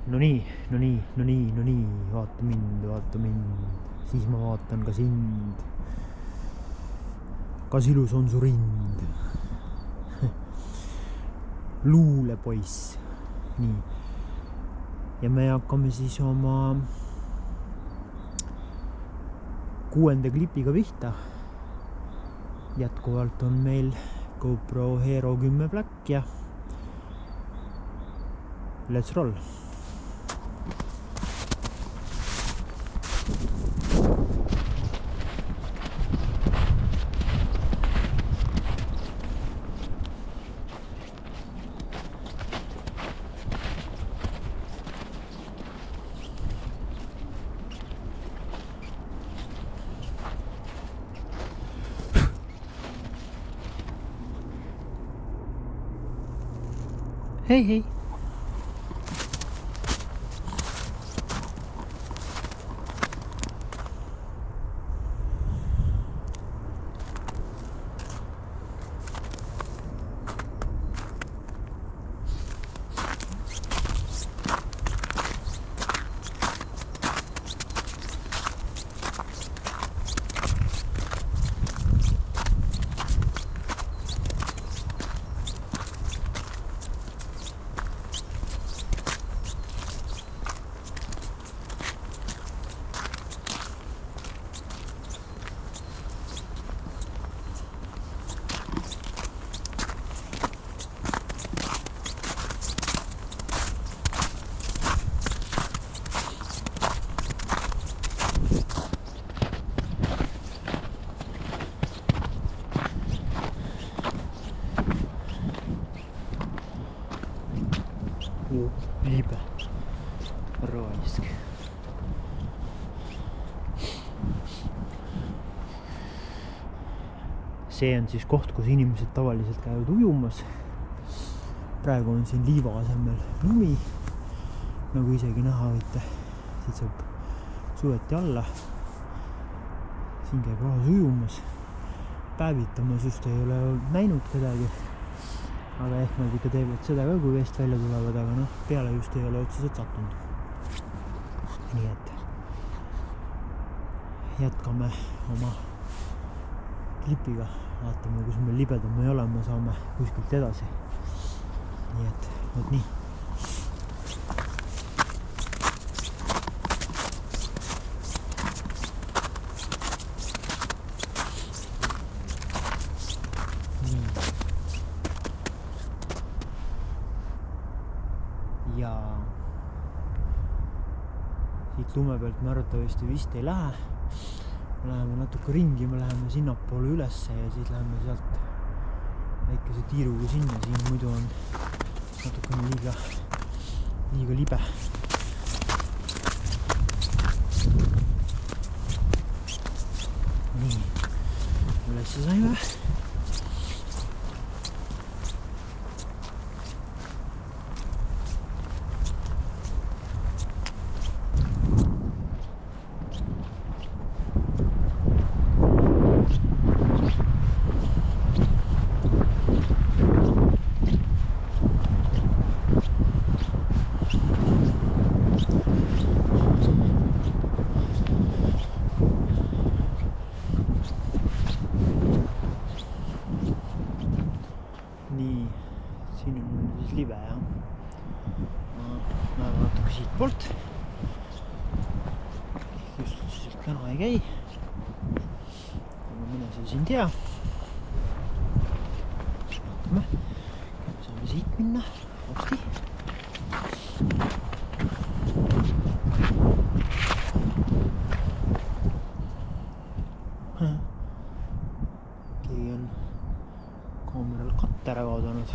No nii, vaata mind, siis ma vaatan ka sind. Kas ilus on su rind? Luulepoiss. Nii. Ja me hakkame siis oma 6. klipiga pihta. Jätkuvalt on meil GoPro Hero 10 Black ja let's roll. Hei. Libe raisk. See on siis koht, kus inimesed tavaliselt käivad ujumas. Praegu on siin liiva asemel lumi, nagu isegi näha võite. Siit saab suveti alla. Siin käib rahas ujumas. Päevitamas just ei ole näinud kedagi. Aga ehk nad ikka teevad seda ka, kui veest välja tulevad, aga peale just ei ole otseselt sattunud. Nii et jätkame oma klipiga. Vaatame, kus meil libedam ei ole, me saame kuskilt edasi. Nii et, võt nii. Ja siit lume pealt me arvatavasti vist ei lähe. Me läheme natuke ringi, me läheme sinnapoole ülesse ja siis läheme sealt väikese tiiruga sinna. Siin muidu on natukene liiga libe. Nii, ülesse saime. Nii, siin on siis live, jah. Näeme natuke siit poolt. Just otseselt täna ei käi. Aga mine see siin tea. Me saame siit minna. Hopsti. Keegi on kaameral katte ära kaotanud.